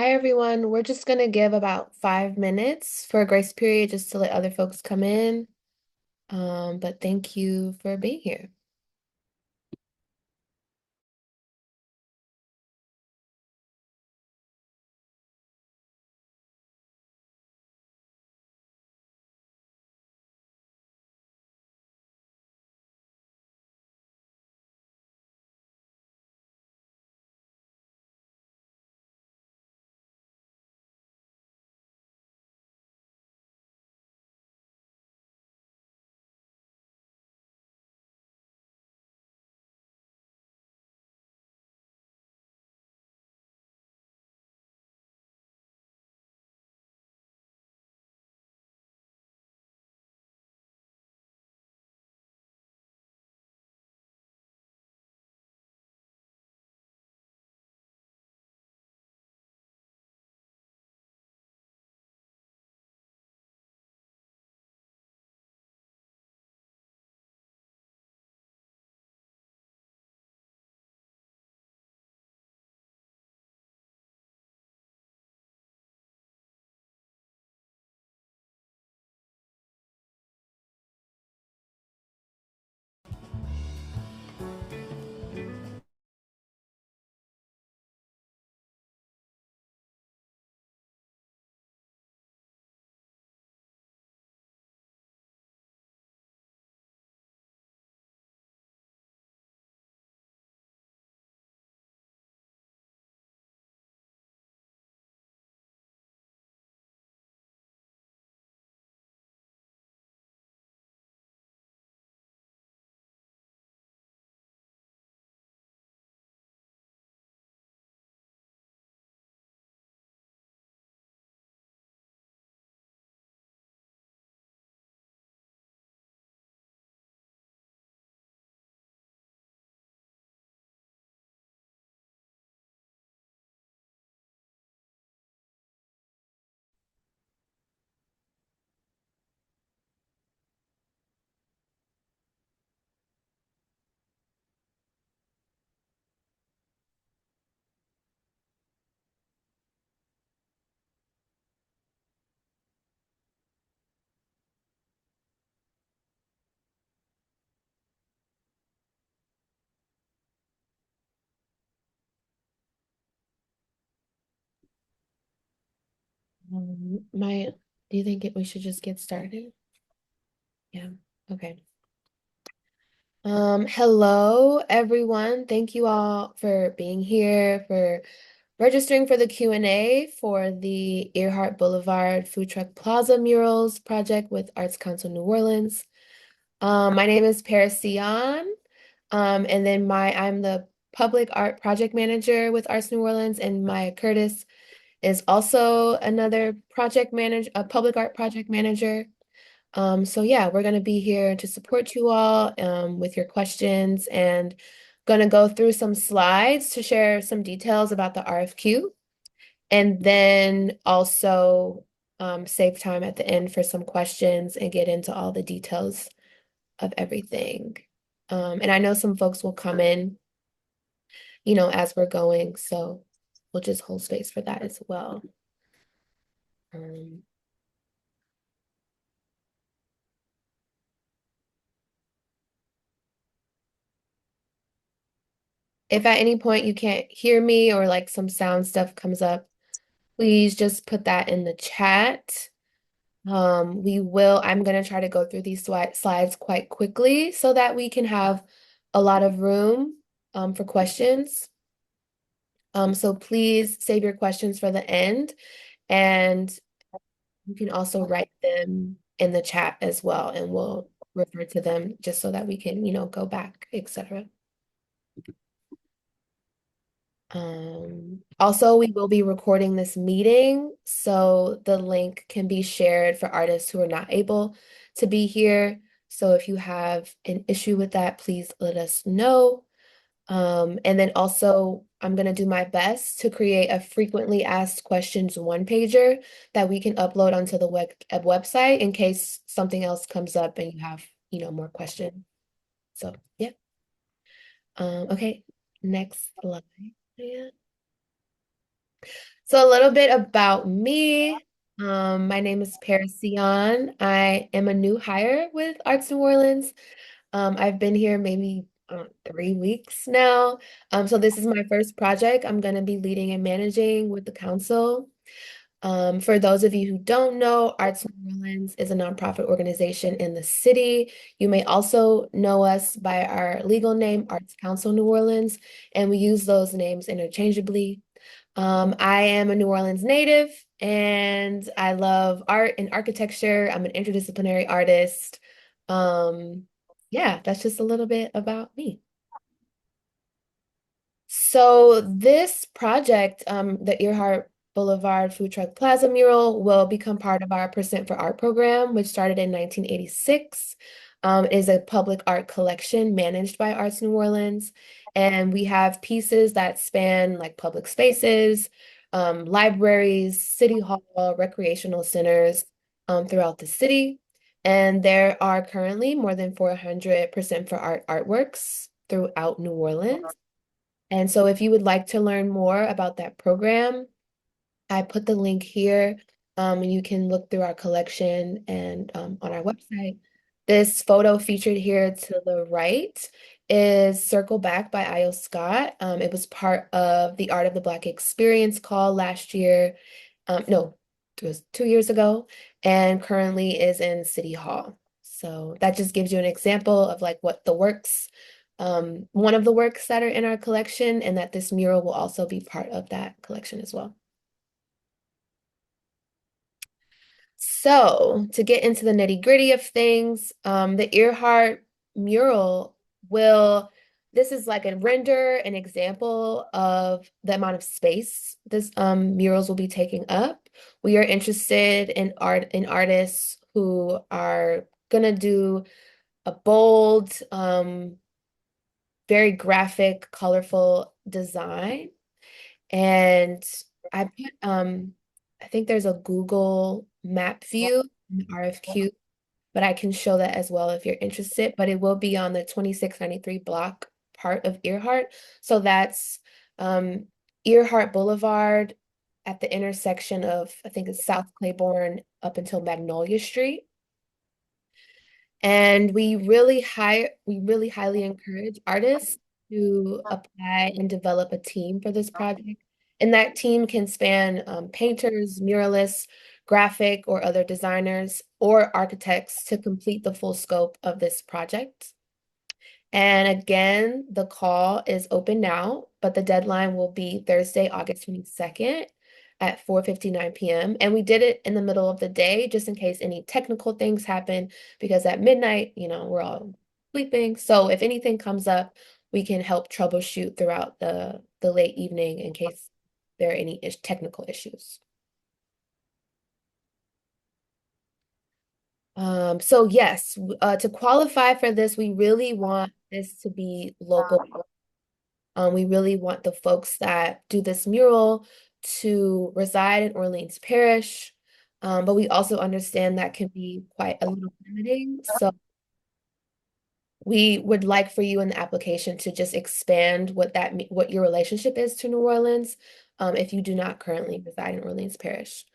Hi, everyone. We're just going to give about 5 minutes for a grace period just to let other folks come in. But thank you for being here. Do you think we should just get started? Yeah. Okay. Hello, everyone. Thank you all for being here, for registering for the Q&A for the Earhart Boulevard Food Truck Plaza Murals project with Arts Council New Orleans. My name is Paris Sion, and then I'm the public art project manager with Arts New Orleans, and Maya Curtis is also another a public art project manager. So yeah, we're gonna be here to support you all with your questions and gonna go through some slides to share some details about the RFQ, and then also save time at the end for some questions and get into all the details of everything. And I know some folks will come in, as we're going, so we'll just hold space for that as well. Um, if at any point you can't hear me or like some sound stuff comes up, please just put that in the chat. I'm gonna try to go through these slides quite quickly so that we can have a lot of room for questions. So please save your questions for the end, and you can also write them in the chat as well, and we'll refer to them just so that we can, go back, etc. Also, we will be recording this meeting, so the link can be shared for artists who are not able to be here. So if you have an issue with that, please let us know. And then also, I'm going to do my best to create a frequently asked questions one-pager that we can upload onto the website in case something else comes up and you have, more questions. So, yeah. Okay, next slide. Yeah. So a little bit about me. My name is Paris Sion. I am a new hire with Arts New Orleans. I've been here maybe 3 weeks now. So this is my first project I'm going to be leading and managing with the council. For those of you who don't know, Arts New Orleans is a nonprofit organization in the city. You may also know us by our legal name, Arts Council New Orleans, and we use those names interchangeably. I am a New Orleans native and I love art and architecture. I'm an interdisciplinary artist. Um, yeah, that's just a little bit about me. So this project, the Earhart Boulevard Food Truck Plaza mural, will become part of our Percent for Art program, which started in 1986. It is a public art collection managed by Arts New Orleans, and we have pieces that span like public spaces, libraries, city hall, recreational centers, throughout the city. And there are currently more than 400 Percent for Art artworks throughout New Orleans. And so if you would like to learn more about that program, I put the link here, and you can look through our collection and on our website. This photo featured here to the right is Circle Back by I.O. Scott. It was part of the Art of the Black Experience call last year. No, it was 2 years ago, and currently is in City Hall. So that just gives you an example of like what the works, one of the works that are in our collection, and that this mural will also be part of that collection as well. So, to get into the nitty-gritty of things, the Earhart mural will, this is like a render, an example of the amount of space this murals will be taking up. We are interested in artists who are gonna do a bold, very graphic, colorful design. And I put I think there's a Google map view in the RFQ, but I can show that as well if you're interested. But it will be on the 2693 block part of Earhart. So that's um Earhart Boulevard at the intersection of I think it's South Claiborne up until Magnolia Street. And we really highly encourage artists to apply and develop a team for this project. And that team can span painters, muralists, graphic or other designers, or architects to complete the full scope of this project. And again, the call is open now, but the deadline will be Thursday, August 22nd at 4:59 p.m. And we did it in the middle of the day just in case any technical things happen, because at midnight, we're all sleeping. So if anything comes up, we can help troubleshoot throughout the late evening in case there are any technical issues. So yes, to qualify for this, we really want this to be local. We really want the folks that do this mural to reside in Orleans Parish, but we also understand that can be quite a little limiting. So we would like for you in the application to just expand what your relationship is to New Orleans, if you do not currently reside in Orleans Parish.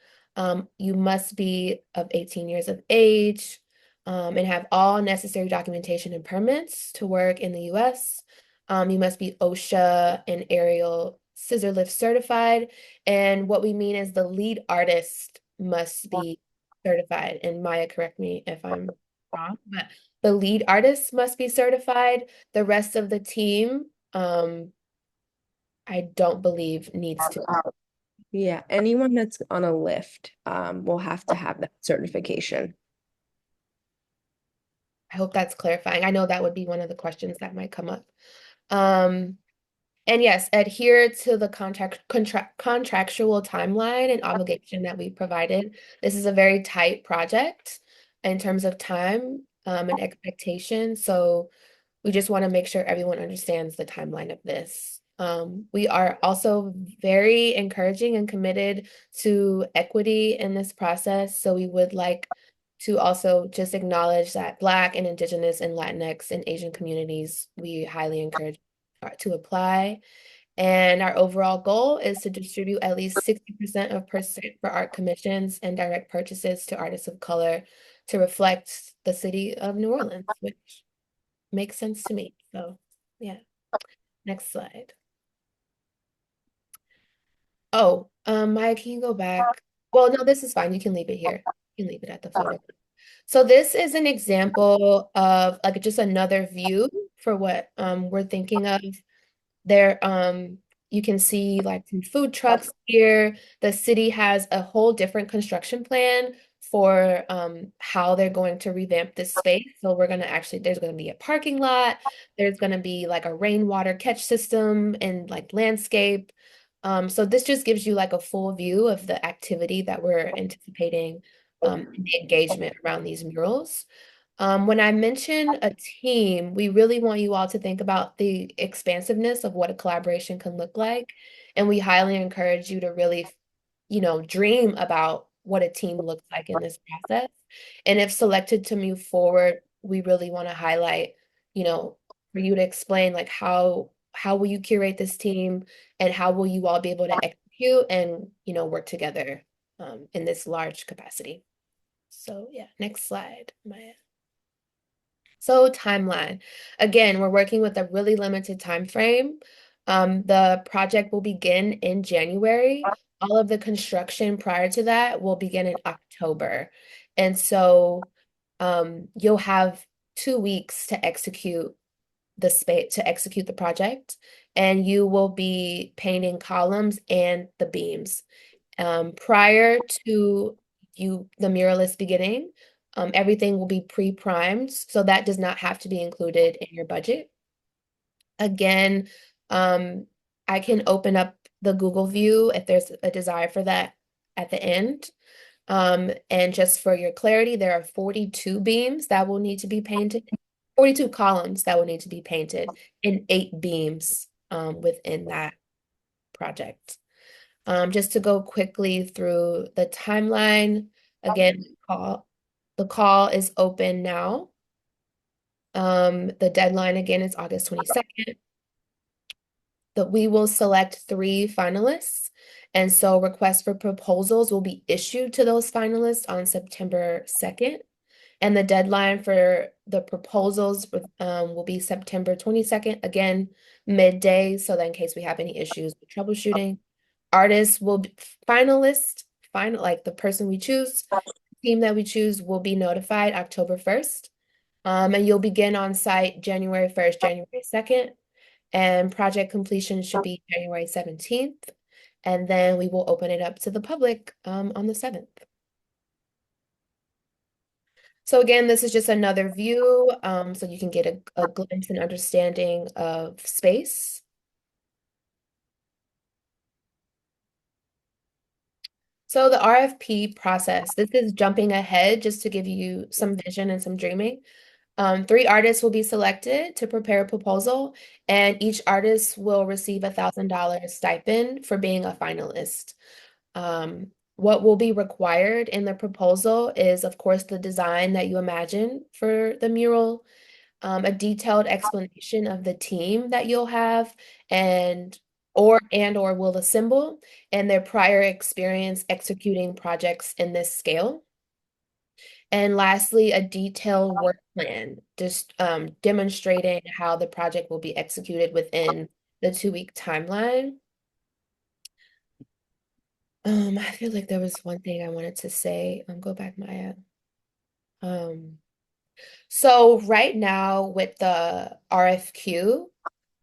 You must be of 18 years of age, and have all necessary documentation and permits to work in the U.S. You must be OSHA and aerial scissor lift certified. And what we mean is the lead artist must be certified. And Maya, correct me if I'm wrong, but the lead artist must be certified. The rest of the team, I don't believe needs to. Yeah, anyone that's on a lift will have to have that certification. I hope that's clarifying. I know that would be one of the questions that might come up. Um, And yes, adhere to the contractual timeline and obligation that we provided. This is a very tight project in terms of time, and expectation. So we just want to make sure everyone understands the timeline of this. We are also very encouraging and committed to equity in this process. So we would like to also just acknowledge that Black and Indigenous and Latinx and Asian communities, we highly encourage to apply. And our overall goal is to distribute at least 60% of percent for art commissions and direct purchases to artists of color to reflect the city of New Orleans, which makes sense to me. So, yeah, next slide. Oh, Maya, can you go back? Well, no, this is fine. You can leave it here. You can leave it at the photo. So this is an example of like just another view for what we're thinking of. There, you can see like some food trucks here. The city has a whole different construction plan for how they're going to revamp this space. So we're gonna actually, there's gonna be a parking lot. There's gonna be like a rainwater catch system and like landscape. So this just gives you like a full view of the activity that we're anticipating, and the engagement around these murals. When I mention a team, we really want you all to think about the expansiveness of what a collaboration can look like. And we highly encourage you to really, dream about what a team looks like in this process. And if selected to move forward, we really want to highlight, you know, for you to explain like how will you curate this team and how will you all be able to execute and, work together in this large capacity. So yeah, next slide, Maya. So timeline. Again, we're working with a really limited time frame. The project will begin in January. All of the construction prior to that will begin in October. And so you'll have 2 weeks to execute the space, to execute the project, and you will be painting columns and the beams. Prior to the muralist beginning, everything will be pre-primed, so that does not have to be included in your budget. Again, I can open up the Google view if there's a desire for that at the end. And just for your clarity, there are 42 beams that will need to be painted, 42 columns that will need to be painted, and 8 beams within that project. Just to go quickly through the timeline, again, the call is open now. The deadline again is August 22nd. That we will select 3 finalists. And so requests for proposals will be issued to those finalists on September 2nd. And the deadline for the proposals will be September 22nd, again, midday. So that in case we have any issues with troubleshooting, artists will be like the person we choose, team that we choose will be notified October 1st. And you'll begin on site January 1st, January 2nd, and project completion should be January 17th. And then we will open it up to the public on the 7th. So again, this is just another view, so you can get a glimpse and understanding of space. So the RFP process, this is jumping ahead just to give you some vision and some dreaming. 3 artists will be selected to prepare a proposal, and each artist will receive $1,000 stipend for being a finalist. What will be required in the proposal is, of course, the design that you imagine for the mural, a detailed explanation of the team that you'll have and or will assemble, and their prior experience executing projects in this scale. And lastly, a detailed work plan, just demonstrating how the project will be executed within the 2-week timeline. I feel like there was one thing I wanted to say. Go back, Maya. Um, so right now with the RFQ,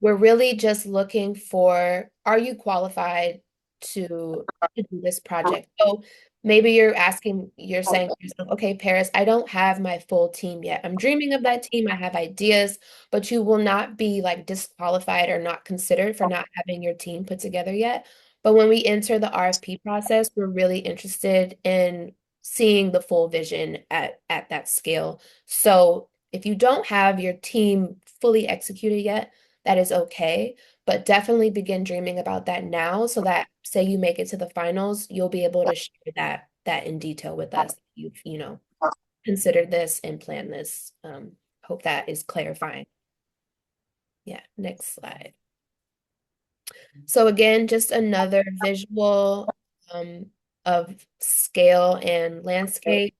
we're really just looking for, are you qualified to do this project? So maybe you're saying to yourself, okay, Paris, I don't have my full team yet. I'm dreaming of that team. I have ideas, but you will not be like disqualified or not considered for not having your team put together yet. But when we enter the RFP process, we're really interested in seeing the full vision at that scale. So if you don't have your team fully executed yet, that is okay, but definitely begin dreaming about that now so that say you make it to the finals, you'll be able to share that in detail with us. You've, considered this and planned this. Hope that is clarifying. Yeah, next slide. So again, just another visual of scale and landscape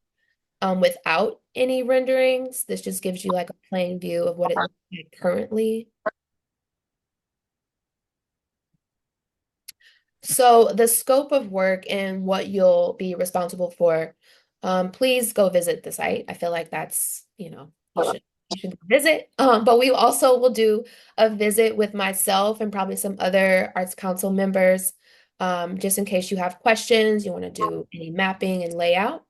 without any renderings. This just gives you like a plain view of what it looks like currently. So the scope of work and what you'll be responsible for, please go visit the site. I feel like that's, you should go visit. But we also will do a visit with myself and probably some other Arts Council members, just in case you have questions, you want to do any mapping and layout.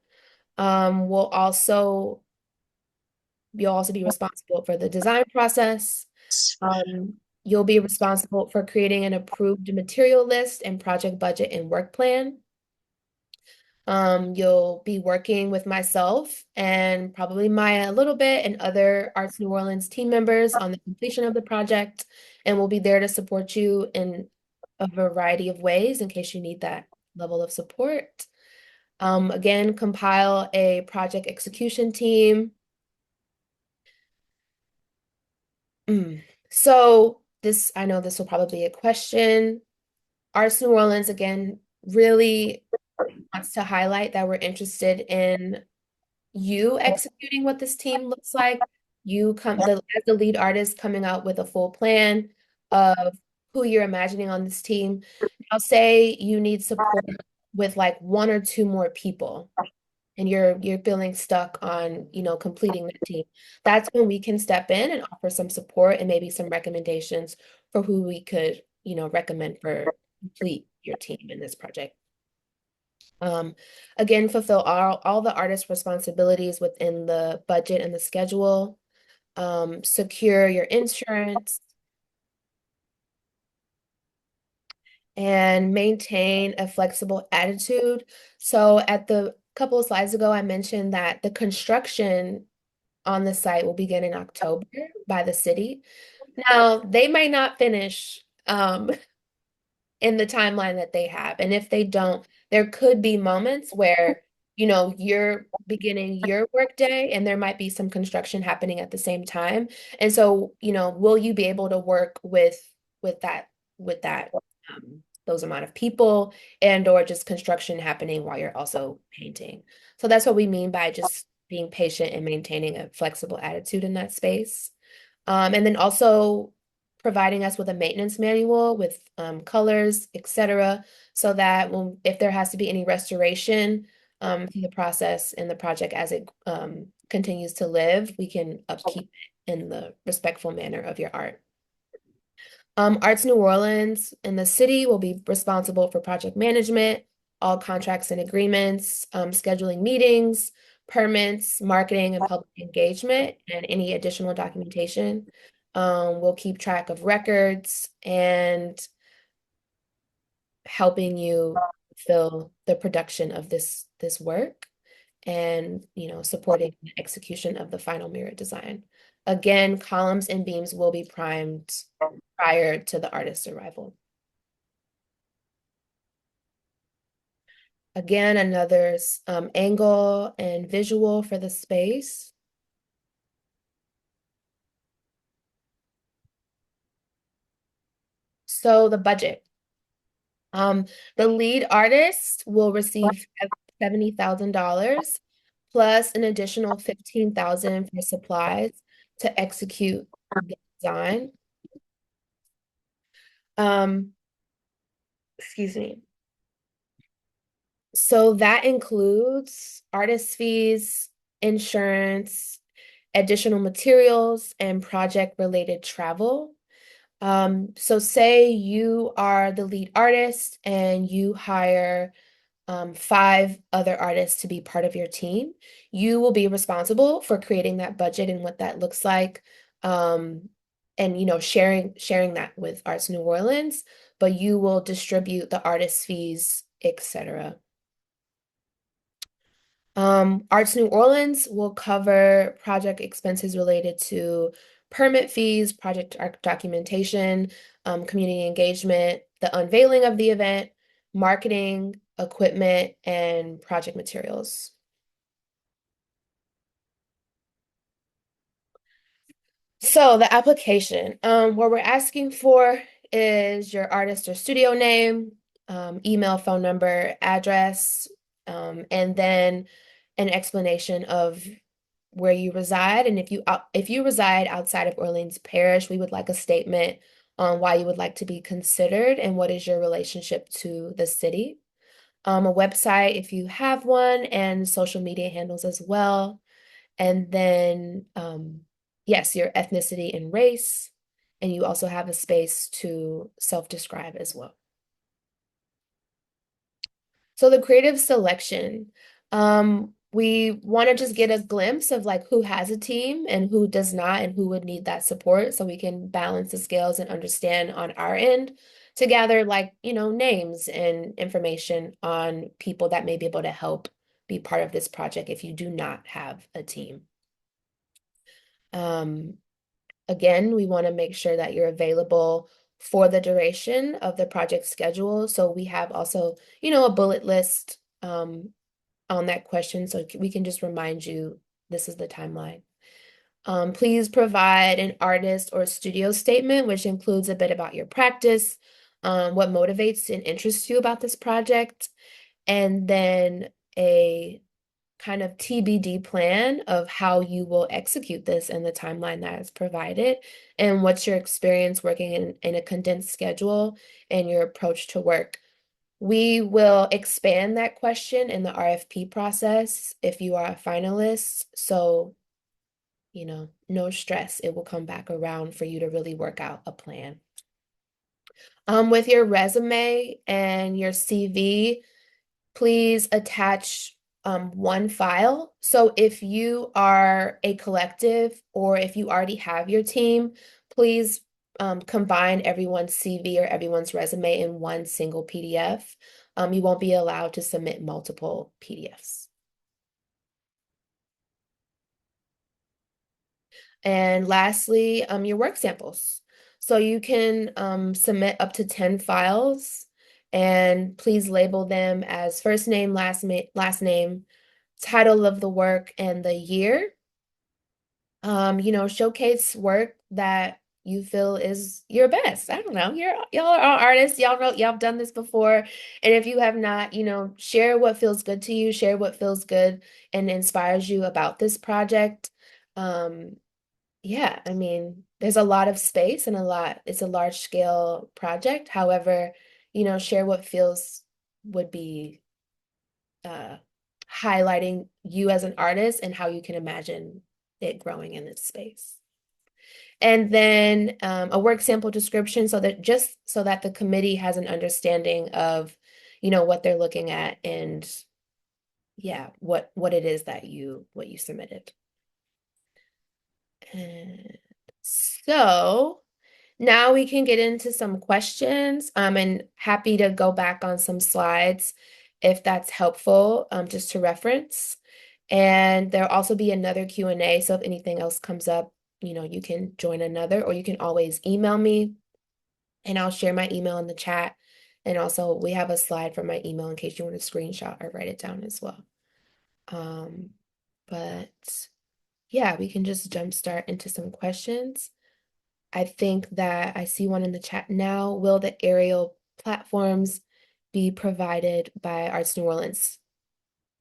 We'll also You'll also be responsible for the design process. You'll be responsible for creating an approved material list and project budget and work plan. You'll be working with myself and probably Maya a little bit and other Arts New Orleans team members on the completion of the project, and we'll be there to support you in a variety of ways in case you need that level of support. Again, compile a project execution team. Mm. I know this will probably be a question. Arts New Orleans, again, really wants to highlight that we're interested in you executing what this team looks like. As the lead artist coming out with a full plan of who you're imagining on this team. I'll say you need support with like one or two more people and you're feeling stuck on, completing that team. That's when we can step in and offer some support and maybe some recommendations for who we could, recommend for complete your team in this project. Um, Again, fulfill all the artist responsibilities within the budget and the schedule. Secure your insurance and maintain a flexible attitude. So at the couple of slides ago, I mentioned that the construction on the site will begin in October by the city. Now, they might not finish in the timeline that they have. And if they don't, there could be moments where, you're beginning your work day and there might be some construction happening at the same time. And so, will you be able to work with that with that those amount of people and or just construction happening while you're also painting. So that's what we mean by just being patient and maintaining a flexible attitude in that space. And then also providing us with a maintenance manual with colors, etc., so that if there has to be any restoration to the process and the project as it continues to live, we can upkeep it in the respectful manner of your art. Arts New Orleans and the city will be responsible for project management, all contracts and agreements, scheduling meetings, permits, marketing, and public engagement, and any additional documentation. We'll keep track of records and helping you fill the production of this work and supporting the execution of the final mirror design. Again, columns and beams will be primed prior to the artist's arrival. Again, another angle and visual for the space. So the budget. The lead artist will receive $70,000 plus an additional $15,000 for supplies to execute the design. Um, Excuse me. So that includes artist fees, insurance, additional materials, and project-related travel. So say you are the lead artist and you hire five other artists to be part of your team. You will be responsible for creating that budget and what that looks like, and sharing that with Arts New Orleans, but you will distribute the artist fees, etc. Arts New Orleans will cover project expenses related to permit fees, project documentation, community engagement, the unveiling of the event, marketing, equipment, and project materials. So the application, what we're asking for is your artist or studio name, email, phone number, address, and then an explanation of where you reside. And if you reside outside of Orleans Parish, we would like a statement on why you would like to be considered and what is your relationship to the city. A website if you have one, and social media handles as well. And then, yes, your ethnicity and race. And you also have a space to self-describe as well. So the creative selection, we want to just get a glimpse of like who has a team and who does not and who would need that support so we can balance the scales and understand on our end to gather like, names and information on people that may be able to help be part of this project if you do not have a team. Um, Again, we want to make sure that you're available for the duration of the project schedule. So we have also, a bullet list on that question so we can just remind you this is the timeline. Please provide an artist or studio statement, which includes a bit about your practice, what motivates and interests you about this project, and then a kind of TBD plan of how you will execute this in the timeline that is provided, and what's your experience working in a condensed schedule and your approach to work. We will expand that question in the RFP process if you are a finalist. So, no stress. It will come back around for you to really work out a plan. With your resume and your CV, please attach one file. So if you are a collective or if you already have your team, please combine everyone's CV or everyone's resume in one single PDF. You won't be allowed to submit multiple PDFs. And lastly, your work samples. So you can submit up to 10 files, and please label them as first name, last name, title of the work, and the year. Showcase work that you feel is your best. I don't know. Y'all are all artists. Y'all know y'all have done this before. And if you have not, share what feels good to you, share what feels good and inspires you about this project. Um, yeah, I mean, there's a lot of space and it's a large scale project. However, share what feels would be uh, highlighting you as an artist and how you can imagine it growing in this space. And then a work sample description so that the committee has an understanding of, what they're looking at and yeah, what it is that what you submitted. And so now we can get into some questions. And happy to go back on some slides if that's helpful, just to reference. And there'll also be another Q&A. So if anything else comes up, you can join another, or you can always email me and I'll share my email in the chat. And also we have a slide for my email in case you want to screenshot or write it down as well. Um, but yeah, we can just jumpstart into some questions. I think that I see one in the chat now. Will the aerial platforms be provided by Arts New Orleans?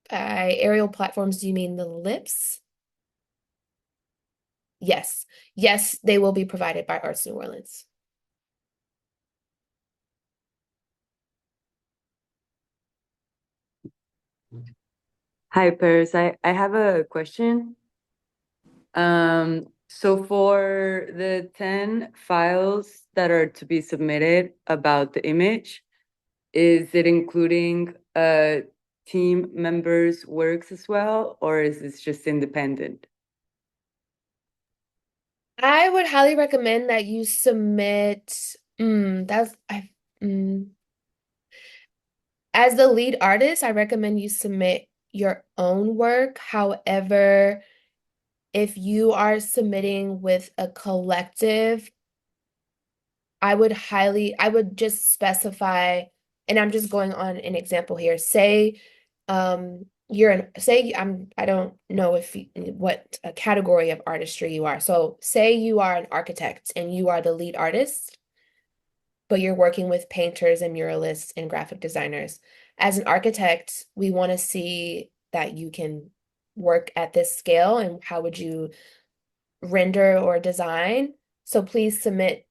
By aerial platforms, do you mean the lifts? Yes. Yes, they will be provided by Arts New Orleans. Hi, Paris. I have a question. So for the 10 files that are to be submitted about the image, is it including team members' works as well, or is this just independent? I would highly recommend that you submit, that's I as the lead artist, I recommend you submit your own work. However, if you are submitting with a collective, I would just specify, and I'm just going on an example here. Say, I don't know what category of artistry you are. So say you are an architect and you are the lead artist. but you're working with painters and muralists and graphic designers. As an architect, we want to see that you can work at this scale and how would you render or design. So please submit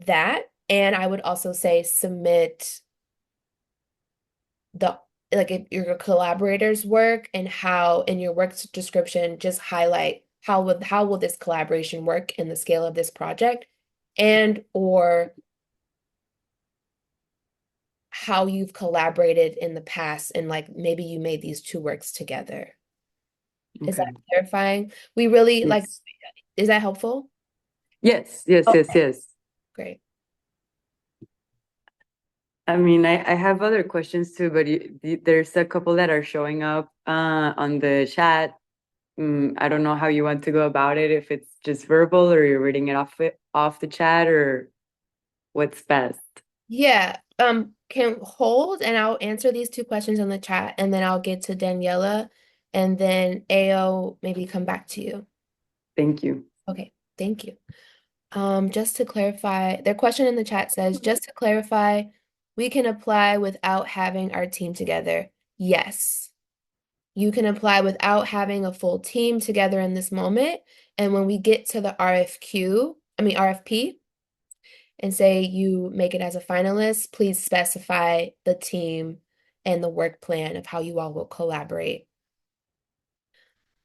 that. And I would also say submit the like if your collaborators work and how in your work description just highlight how will this collaboration work in the scale of this project and or how you've collaborated in the past and like maybe you made these two works together. Is that Okay. clarifying? We really like, Yes. is that helpful? Yes, yes, yes, Okay, yes. great. I mean, I have other questions too, but there's a couple that are showing up on the chat. I don't know how you want to go about it, if it's just verbal or you're reading it off the chat or what's best. Yeah, can hold and I'll answer these two questions in the chat and then I'll get to Daniela and then AO maybe come back to you. Thank you. Okay, thank you. Just to clarify, their question in the chat says, just to clarify, we can apply without having our team together. Yes. You can apply without having a full team together in this moment. And when we get to the RFP, and say you make it as a finalist, please specify the team and the work plan of how you all will collaborate.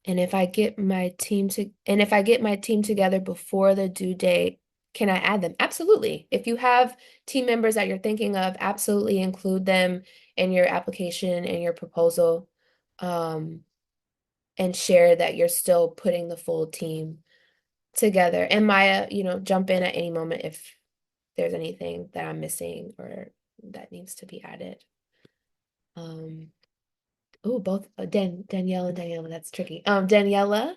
And if I get my team together before the due date, can I add them? Absolutely. If you have team members that you're thinking of, absolutely include them in your application and your proposal, and share that you're still putting the full team together. And Maya, jump in at any moment if there's anything that I'm missing or that needs to be added. Oh, both Danielle and Daniela, that's tricky. Daniela,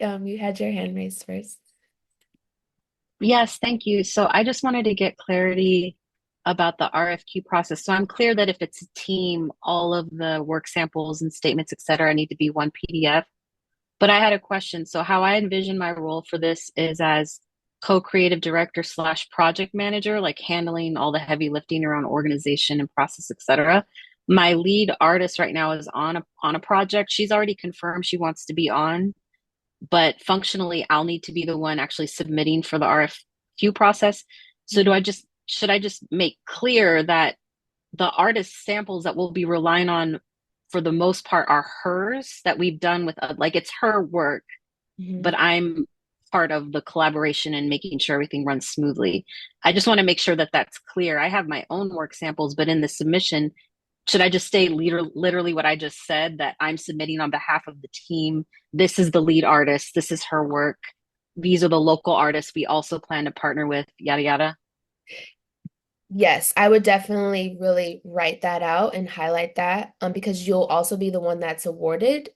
you had your hand raised first. Yes, thank you. So I just wanted to get clarity about the RFQ process. So I'm clear that if it's a team, all of the work samples and statements, et cetera, need to be one PDF. But I had a question. So how I envision my role for this is as co-creative director slash project manager, like handling all the heavy lifting around organization and process, et cetera. My lead artist right now is on a project. She's already confirmed she wants to be on, but functionally I'll need to be the one actually submitting for the RFQ process. So should I just make clear that the artist samples that we'll be relying on for the most part are hers that we've done with like it's her work, Mhm. but I'm part of the collaboration and making sure everything runs smoothly. I just want to make sure that that's clear. I have my own work samples, but in the submission, should I just say literally what I just said, that I'm submitting on behalf of the team? This is the lead artist. This is her work. These are the local artists we also plan to partner with, yada, yada. Yes, I would definitely really write that out and highlight that, because you'll also be the one that's awarded.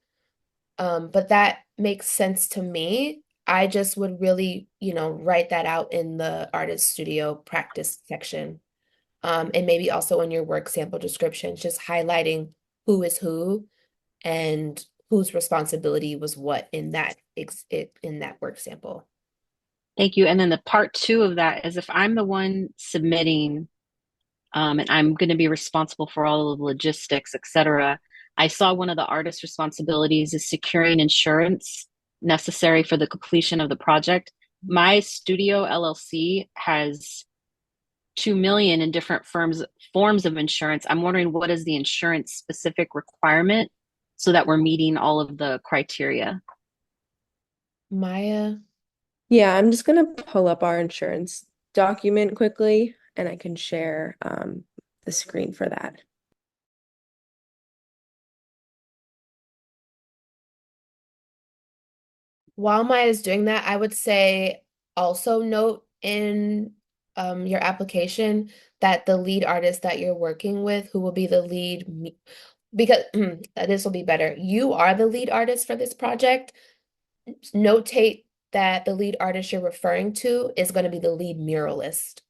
But that makes sense to me. I just would really, write that out in the artist studio practice section. And maybe also in your work sample descriptions, just highlighting who is who and whose responsibility was what in that work sample. Thank you. And then the part two of that is if I'm the one submitting, and I'm going to be responsible for all of the logistics, et cetera. I saw one of the artist's responsibilities is securing insurance necessary for the completion of the project. My studio LLC has 2 million in different forms of insurance. I'm wondering what is the insurance specific requirement so that we're meeting all of the criteria. Maya, Yeah, I'm just gonna pull up our insurance document quickly and I can share the screen for that. while Maya is doing that, I would say also note in your application that the lead artist that you're working with, who will be the lead, because this will be better. You are the lead artist for this project. Notate that the lead artist you're referring to is going to be the lead muralist.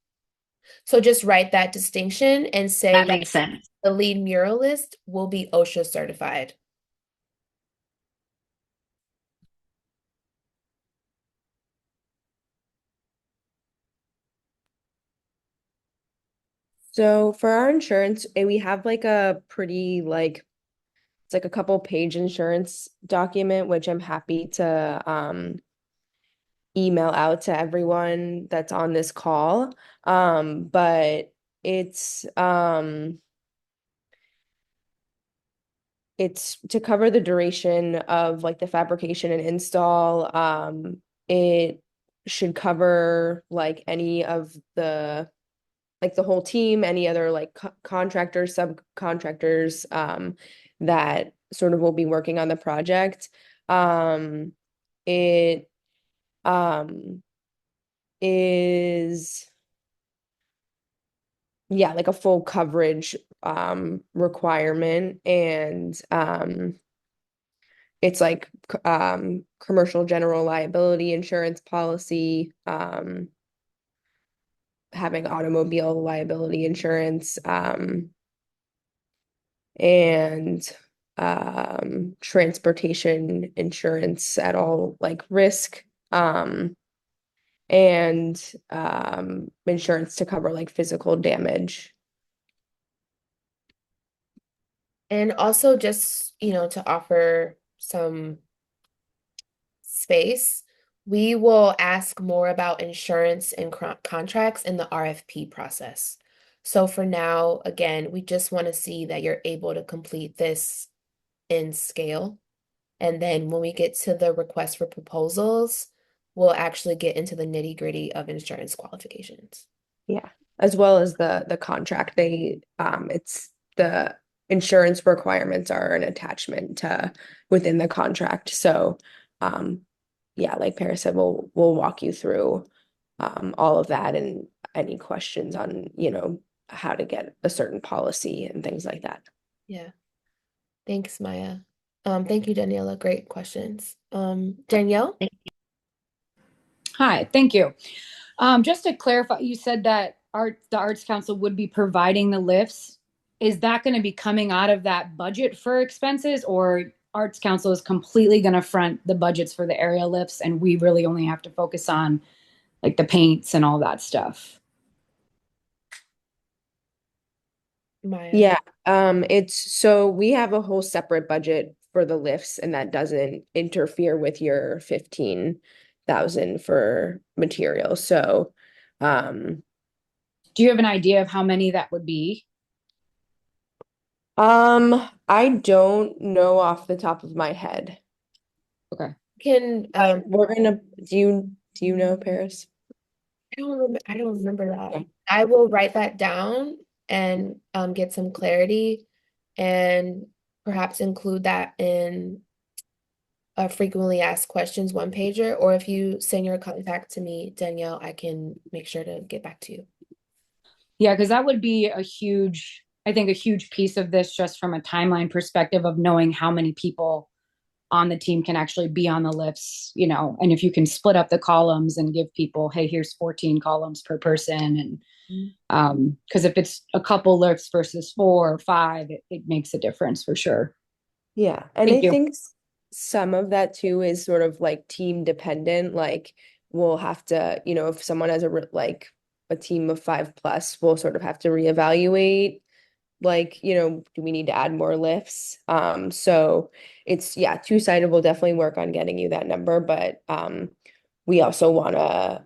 So just write that distinction and say That that makes sense. the lead muralist will be OSHA certified. So for our insurance, we have like a pretty like it's like a couple page insurance document, which I'm happy to email out to everyone that's on this call. But it's um it's to cover the duration of like the fabrication and install. It should cover like any of the like the whole team, any other like contractors, subcontractors that sort of will be working on the project. It um is yeah, like a full coverage requirement, and it's like commercial general liability insurance policy, having automobile liability insurance, and transportation insurance at all like risk, and insurance to cover like physical damage. And also just, to offer some space, we will ask more about insurance and contracts in the RFP process. So for now, again, we just want to see that you're able to complete this in scale. And then when we get to the request for proposals, we'll actually get into the nitty-gritty of insurance qualifications. Yeah, as well as the contract. It's the insurance requirements are an attachment to within the contract. So, um, yeah, like Paris said, we'll walk you through all of that and any questions on, how to get a certain policy and things like that. Yeah. Thanks, Maya. Thank you, Daniela. Great questions. Danielle? Hi, thank you. Just to clarify, you said that the Arts Council would be providing the lifts. Is that going to be coming out of that budget for expenses, or Arts Council is completely going to front the budgets for the area lifts, and we really only have to focus on like the paints and all that stuff? Maya. Yeah, it's so we have a whole separate budget for the lifts, and that doesn't interfere with your 15,000 for materials. So, um, Do you have an idea of how many that would be? I don't know off the top of my head. Okay. Can We're gonna, do you know, Paris? I don't remember that. Okay. I will write that down and get some clarity and perhaps include that in a frequently asked questions one pager, or if you send your contact to me, Danielle, I can make sure to get back to you. Yeah, because that would be I think, a huge piece of this just from a timeline perspective of knowing how many people on the team can actually be on the lifts, and if you can split up the columns and give people, hey, here's 14 columns per person. And because if it's a couple lifts versus 4 or 5, it makes a difference for sure. Yeah, and I Thank you. think some of that too is sort of like team dependent. Like we'll have to, if someone has like a team of 5 plus, we'll sort of have to reevaluate. Like, do we need to add more lifts? So it's yeah, two-sided. We'll definitely work on getting you that number, but we also want to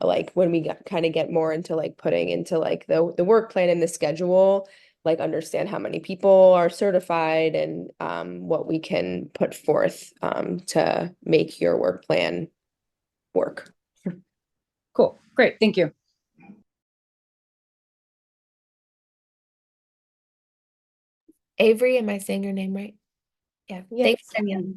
like when we kind of get more into like putting into like the work plan and the schedule, like understand how many people are certified and what we can put forth to make your work plan work. Cool. Great. Thank you. Avery, am I saying your name right? Yeah. Yes. Thanks, Danielle.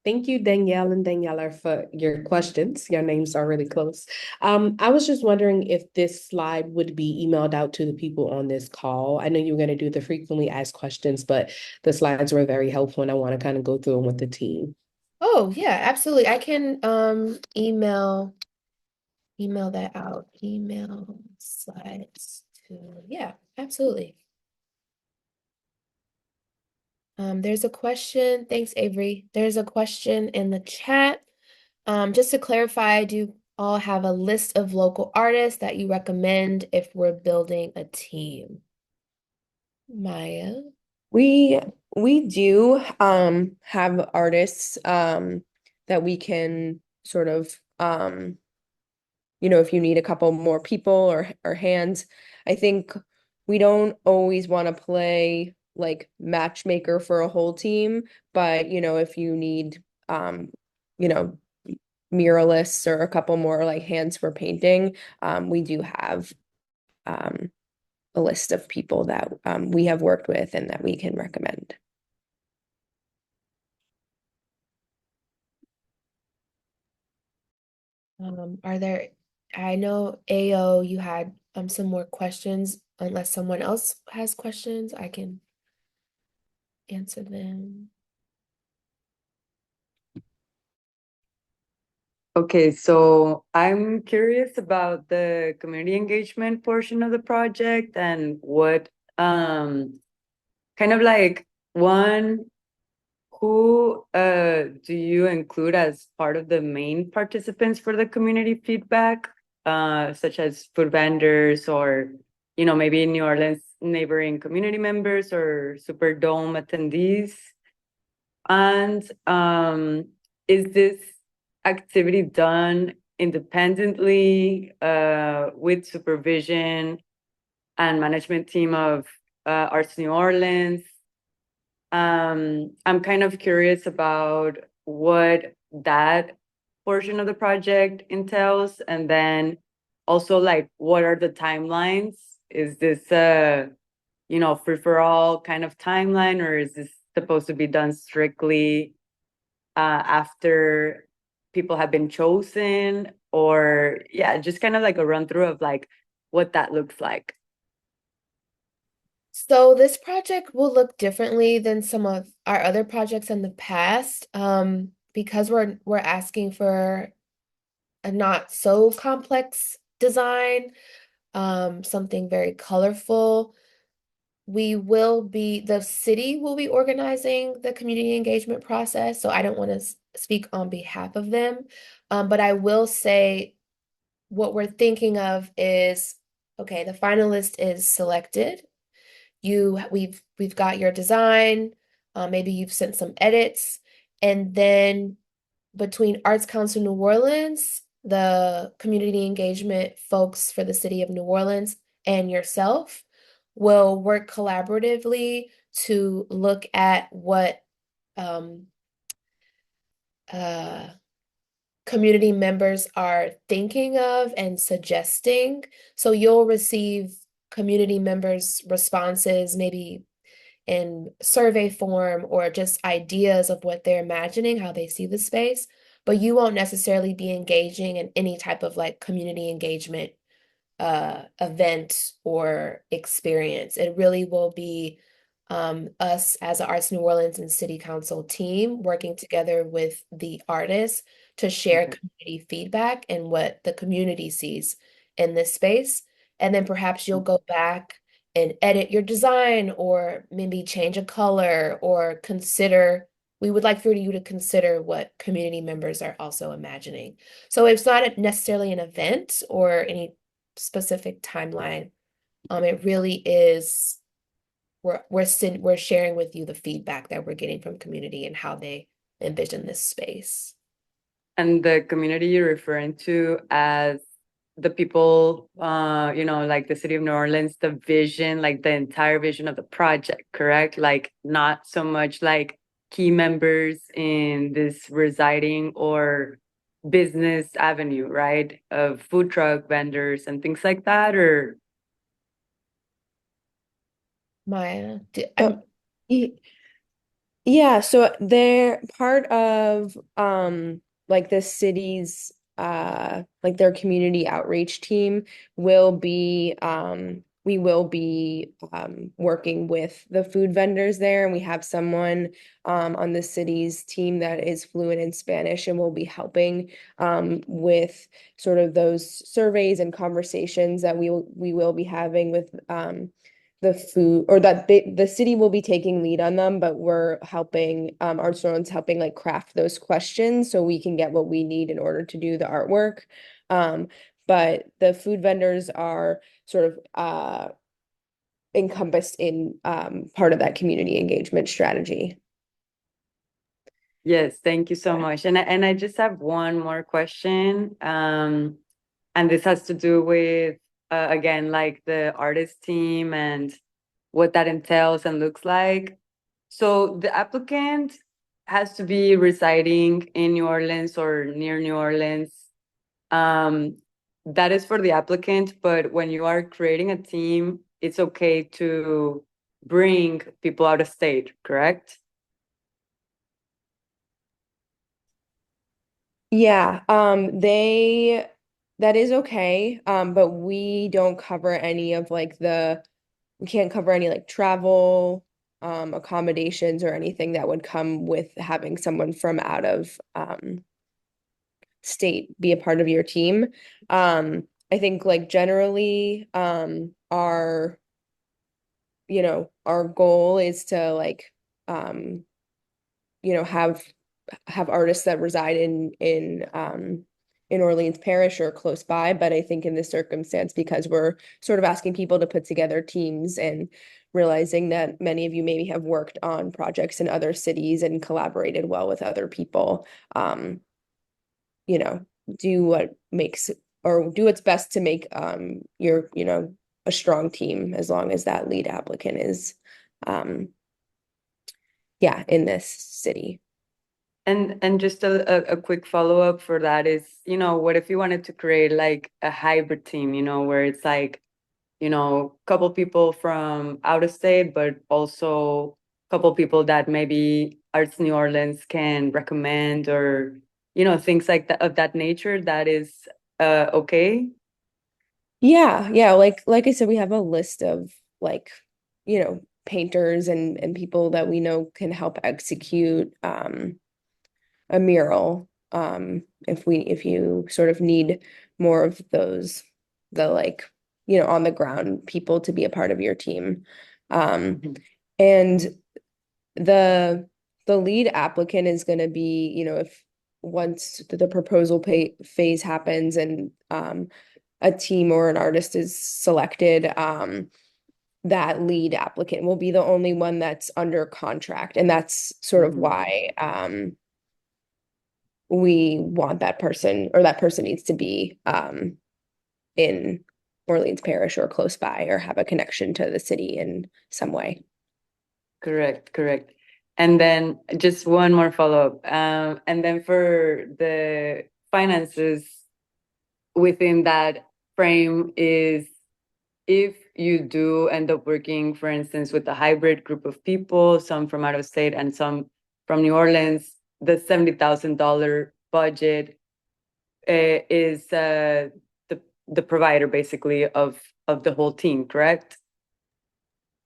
Thank you, Danielle and Daniela, for your questions. Your names are really close. I was just wondering if this slide would be emailed out to the people on this call. I know you were going to do the frequently asked questions, but the slides were very helpful, and I want to kind of go through them with the team. Oh, yeah, absolutely. I can email that out. Email slides to, yeah, absolutely. There's a question. Thanks, Avery. There's a question in the chat. Just to clarify, do all have a list of local artists that you recommend if we're building a team? Maya? We we do have artists that we can sort of if you need a couple more people or hands. I think we don't always want to play like matchmaker for a whole team, but if you need you know muralists or a couple more like hands for painting, we do have um a list of people that we have worked with and that we can recommend. Are there, I know AO, you had some more questions. Unless someone else has questions, I can answer them. Okay, so I'm curious about the community engagement portion of the project and what kind of like one, who do you include as part of the main participants for the community feedback, such as food vendors or maybe New Orleans neighboring community members or Superdome attendees? And is this activity done independently with supervision and management team of Arts New Orleans? I'm kind of curious about what that portion of the project entails, and then also like what are the timelines? Is this free for all kind of timeline, or is this supposed to be done strictly after people have been chosen? Or yeah, just kind of like a run through of like what that looks like. So this project will look differently than some of our other projects in the past, because we're asking for a not so complex design, something very colorful. The city will be organizing the community engagement process, so I don't want to speak on behalf of them. But I will say what we're thinking of is, okay, the finalist is selected. We've got your design, maybe you've sent some edits, and then between Arts Council New Orleans, the community engagement folks for the city of New Orleans, and yourself will work collaboratively to look at what um, uh, community members are thinking of and suggesting. So you'll receive community members' responses, maybe in survey form or just ideas of what they're imagining, how they see the space, but you won't necessarily be engaging in any type of like community engagement event or experience. It really will be us as an Arts New Orleans and City Council team working together with the artists to share Okay. community feedback and what the community sees in this space. And then perhaps you'll go back and edit your design or maybe change a color or we would like for you to consider what community members are also imagining. So it's not necessarily an event or any specific timeline. It really is we're sharing with you the feedback that we're getting from community and how they envision this space. And the community you're referring to as the people, like the city of New Orleans, the vision, like the entire vision of the project, correct? Like not so much like key members in this residing or business avenue, right? Of food truck vendors and things like that, or Maya, Oh, yeah, so they're part of like the city's like their community outreach team will be we will be working with the food vendors there, and we have someone on the city's team that is fluent in Spanish and will be helping with sort of those surveys and conversations that we will be having with the food, or that the city will be taking lead on them, but we're helping, Arts and helping like craft those questions so we can get what we need in order to do the artwork. But the food vendors are sort of encompassed in part of that community engagement strategy. Yes, thank you so much. And I just have one more question. And this has to do with again, like the artist team and what that entails and looks like. So the applicant has to be residing in New Orleans or near New Orleans. Um, that is for the applicant, but when you are creating a team, it's okay to bring people out of state, correct? Yeah, that is okay. But we don't cover any of like we can't cover any like travel, accommodations or anything that would come with having someone from out of state be a part of your team. I think like generally, our goal is to like, have artists that reside in Orleans Parish or close by. But I think in this circumstance, because we're sort of asking people to put together teams and realizing that many of you maybe have worked on projects in other cities and collaborated well with other people, you know, do what makes or do what's best to make a strong team as long as that lead applicant is um in this city. And just a quick follow-up for that is, what if you wanted to create like a hybrid team, where it's like, couple people from out of state, but also couple people that maybe Arts New Orleans can recommend, or, things like that of that nature, that is okay? Yeah, like I said, we have a list of like, painters and people that we know can help execute a mural. If you sort of need more of those, the like, on the ground people to be a part of your team. Mhm. And the lead applicant is going to be, if once the proposal phase happens and a team or an artist is selected, that lead applicant will be the only one that's under contract. And that's sort of Mhm. why we want that person, or that person needs to be in Orleans Parish or close by or have a connection to the city in some way. Correct, correct. And then just one more follow-up. And then for the finances within that frame is, if you do end up working, for instance, with a hybrid group of people, some from out of state and some from New Orleans, the $70,000 budget is the provider basically of the whole team, correct?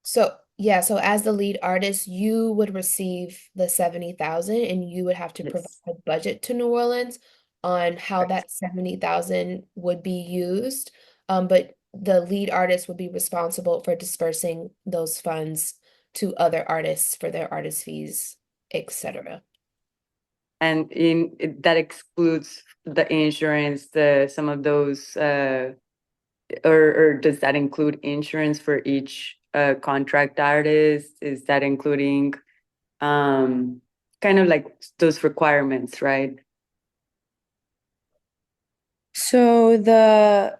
So, yeah, so as the lead artist, you would receive the 70,000 and you would have to provide Yes. a budget to New Orleans on how Correct. that 70,000 would be used. But the lead artist would be responsible for dispersing those funds to other artists for their artist fees, etc. And that excludes the insurance, the some of those, or does that include insurance for each contract artist? Is that including um kind of like those requirements, right? So the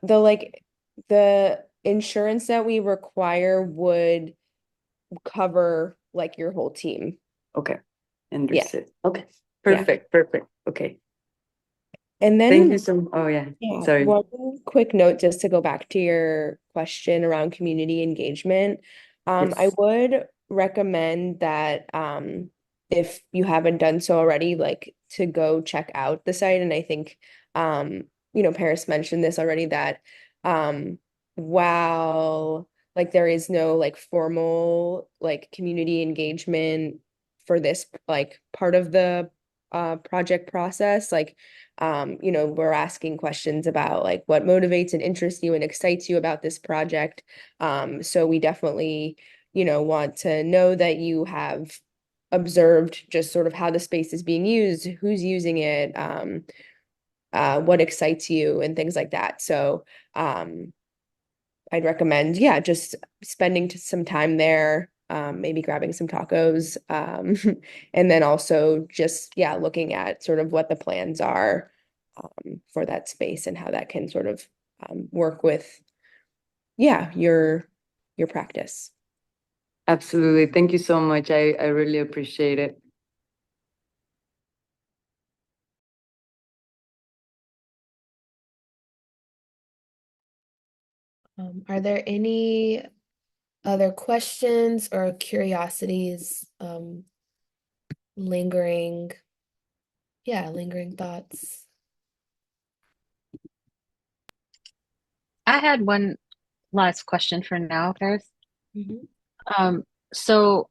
insurance that we require would cover like your whole team. Okay, Yeah. understood. Okay, Yeah. perfect, perfect. Okay, And thank you then, so. Oh yeah, yeah, sorry. one quick note just to go back to your question around community engagement. I Yes. would recommend that if you haven't done so already, like to go check out the site. And I think Paris mentioned this already, that um while like there is no like formal like community engagement for this like part of the project process. Like, we're asking questions about like what motivates and interests you and excites you about this project. So we definitely, want to know that you have observed just sort of how the space is being used, who's using it, what excites you, and things like that. So I'd recommend, yeah, just spending some time there, maybe grabbing some tacos, and then also just, yeah, looking at sort of what the plans are for that space and how that can sort of work with, yeah, your practice. Absolutely. Thank you so much. I really appreciate it. Are there any other questions or curiosities, lingering, lingering thoughts? I had one last question for now, Paris. Mhm. So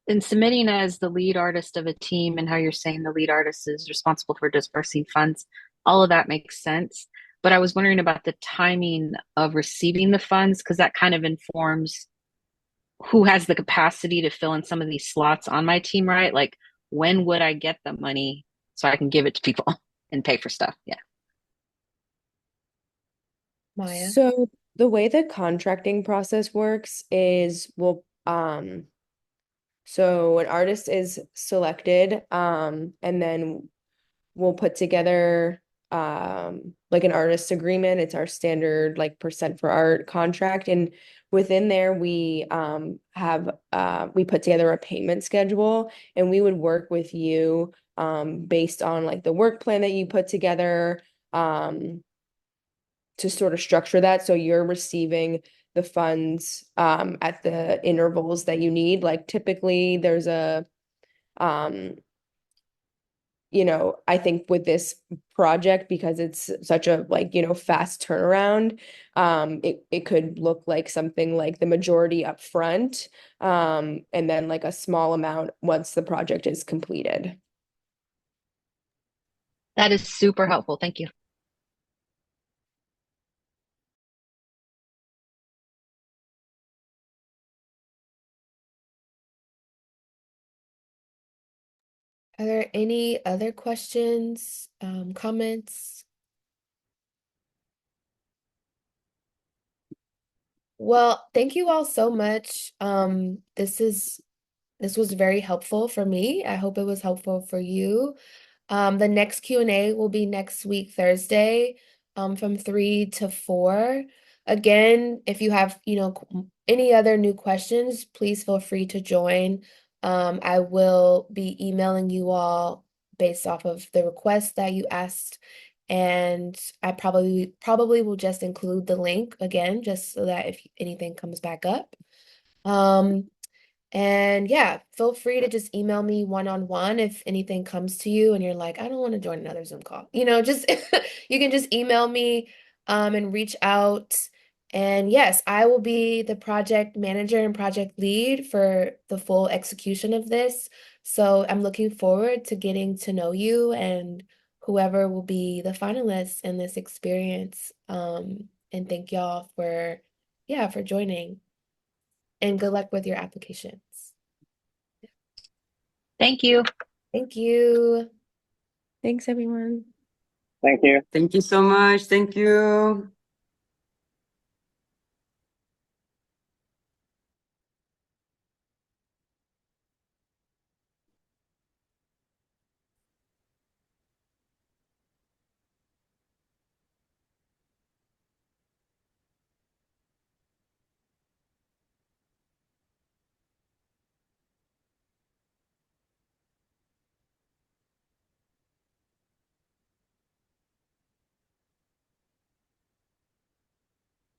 in submitting as the lead artist of a team and how you're saying the lead artist is responsible for dispersing funds, all of that makes sense. But I was wondering about the timing of receiving the funds because that kind of informs who has the capacity to fill in some of these slots on my team, right? Like, when would I get the money so I can give it to people and pay for stuff? Yeah. Maya? So the way the contracting process works is so an artist is selected, and then we'll put together like an artist agreement. It's our standard like percent for art contract. And within there we have we put together a payment schedule, and we would work with you based on like the work plan that you put together to sort of structure that so you're receiving the funds at the intervals that you need. Like typically there's a um I think with this project, because it's such a like, fast turnaround, it could look like something like the majority up front, and then like a small amount once the project is completed. That is super helpful. Thank you. Are there any other questions, comments? Well, thank you all so much. This was very helpful for me. I hope it was helpful for you. The next Q&A will be next week, Thursday, from 3 to 4. Again, if you have, any other new questions, please feel free to join. I will be emailing you all based off of the request that you asked, and I probably will just include the link again, just so that if anything comes back up. And yeah, feel free to just email me one-on-one if anything comes to you and you're like, I don't want to join another Zoom call. Just you can just email me and reach out. And yes, I will be the project manager and project lead for the full execution of this. So I'm looking forward to getting to know you and whoever will be the finalists in this experience. And thank y'all for joining. And good luck with your applications. Thank you. Thank you. Thanks, everyone. Thank you. Thank you so much. Thank you.